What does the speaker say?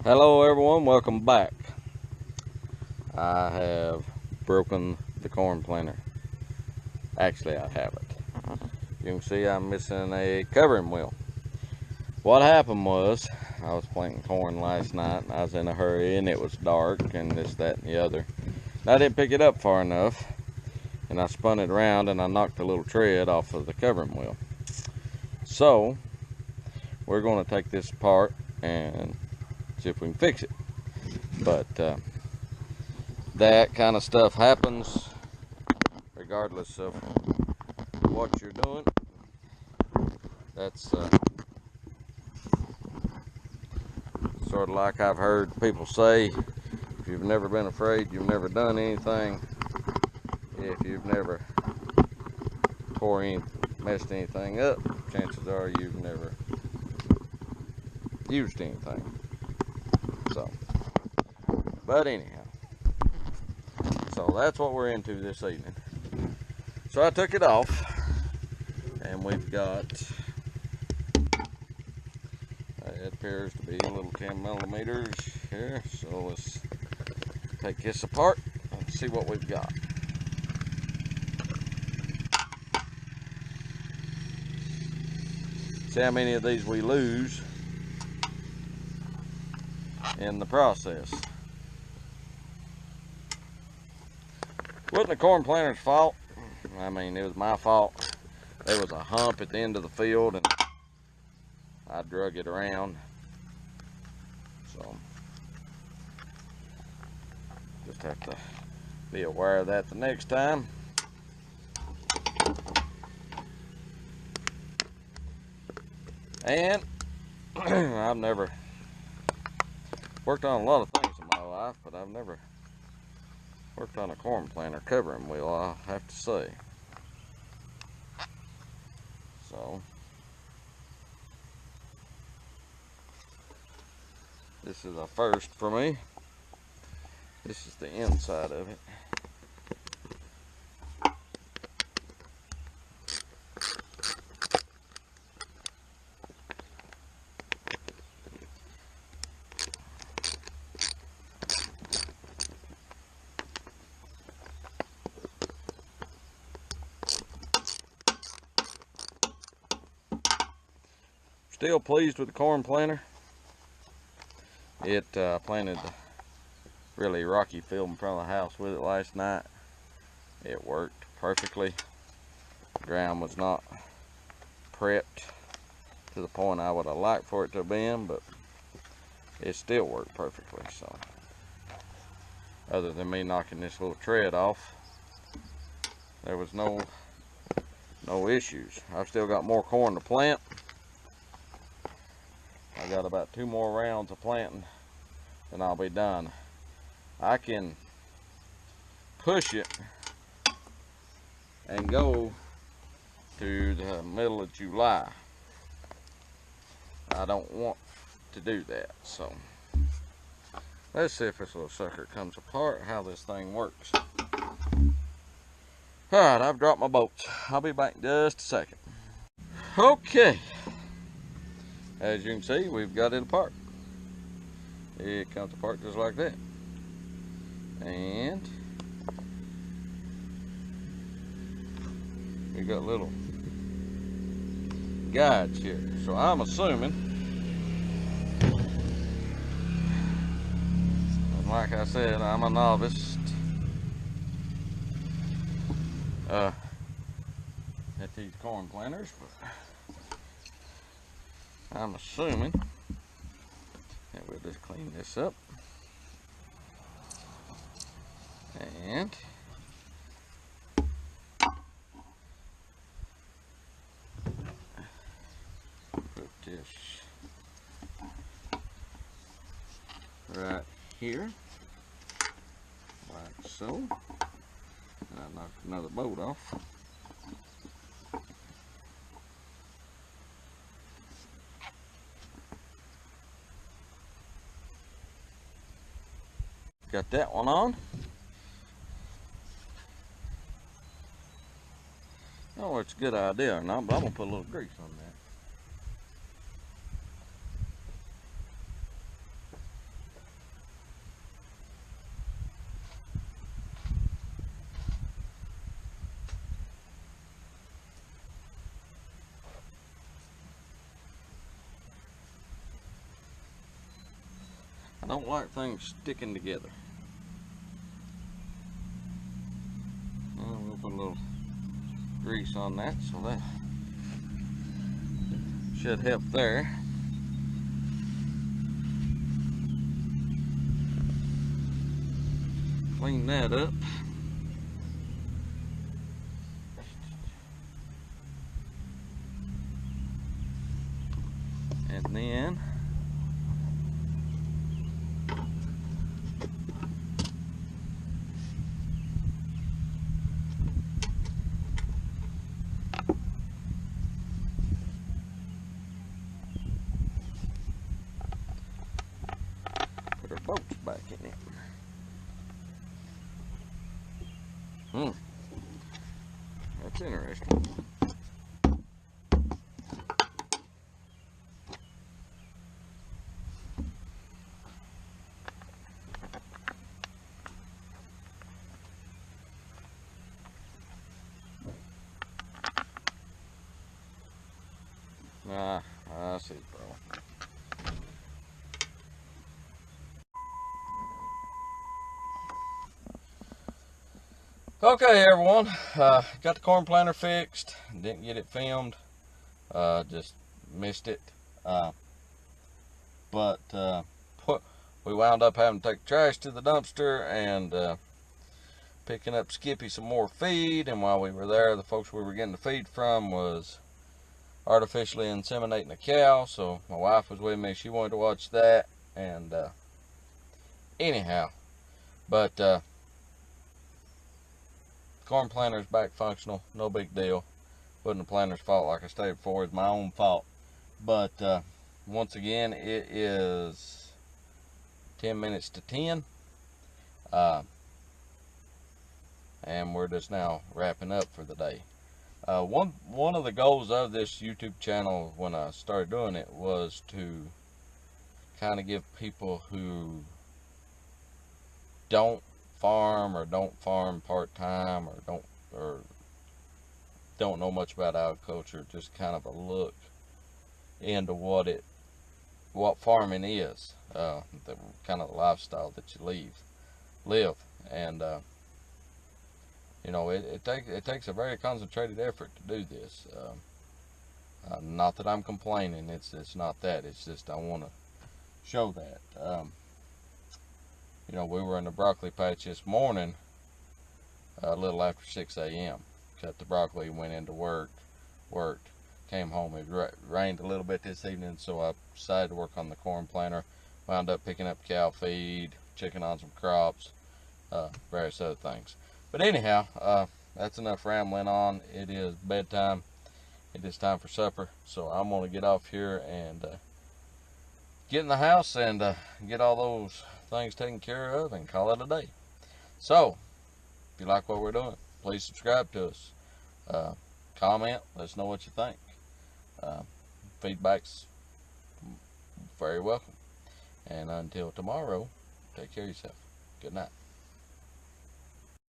Hello everyone, welcome back. I have broken the corn planter. Actually, I haven't. You can see I'm missing a covering wheel. What happened was, I was planting corn last night and I was in a hurry and it was dark and this, that, and the other. And I didn't pick it up far enough and I spun it around and I knocked a little tread off of the covering wheel. So, we're going to take this apart and see if we can fix it. But that kind of stuff happens regardless of what you're doing. That's sort of like I've heard people say, if you've never been afraid, you've never done anything. If you've never messed anything up, chances are you've never used anything. So, but anyhow, so that's what we're into this evening. So I took it off and we've got, it appears to be a little 10 millimeters here. So let's take this apart and see what we've got. See how many of these we lose in the process. Wasn't the corn planter's fault. I mean, it was my fault. There was a hump at the end of the field and I drug it around. So just have to be aware of that the next time. And I've never worked on a lot of things in my life, but I've never worked on a corn planter covering wheel, I'll have to say. So this is a first for me. This is the inside of it. Still pleased with the corn planter. It planted a really rocky field in front of the house with it last night. It worked perfectly. The ground was not prepped to the point I would have liked for it to have been, but it still worked perfectly. So, other than me knocking this little tread off, there was no issues. I've still got more corn to plant. I got about 2 more rounds of planting and I'll be done. I can push it and go to the middle of July. I don't want to do that, so let's see if this little sucker comes apart, how this thing works. Alright, I've dropped my bolts. I'll be back in just a second. Okay. As you can see, we've got it apart. It comes apart just like that. And we got little guides here. So I'm assuming, and like I said, I'm a novice at these corn planters, but I'm assuming that we'll just clean this up and put this right here, like so. And I knocked another bolt off. Got that one on. I don't know if it's a good idea or not, but I'm gonna put a little grease on that. don't like things sticking together. We'll put a little grease on that, so that should help there. Clean that up. And then put our bolts back in it. That's interesting. I see, bro. Okay, everyone. Got the corn planter fixed. Didn't get it filmed. Just missed it. But we wound up having to take trash to the dumpster and picking up Skippy some more feed. And while we were there, the folks we were getting the feed from was artificially inseminating a cow. So my wife was with me. She wanted to watch that. And anyhow, but corn planter's back functional. No big deal. Wasn't the planter's fault, like I stated before. It's my own fault. But once again, it is 10 minutes to 10. And we're just now wrapping up for the day. One of the goals of this YouTube channel when I started doing it was to kind of give people who don't farm or don't farm part-time or don't know much about agriculture, just kind of a look into what farming is, the kind of lifestyle that you live. And you know, it takes a very concentrated effort to do this. Not that I'm complaining. It's not that. It's just I want to show that. You know, we were in the broccoli patch this morning, a little after 6 a.m. Cut the broccoli, went into worked, came home. It rained a little bit this evening, so I decided to work on the corn planter. Wound up picking up cow feed, checking on some crops, various other things. But anyhow, that's enough rambling on. It is bedtime. It is time for supper, so I'm going to get off here and get in the house and get all those things taken care of and call it a day. So, if you like what we're doing, please subscribe to us. Comment, let us know what you think. Feedback's very welcome. And until tomorrow, take care of yourself. Good night.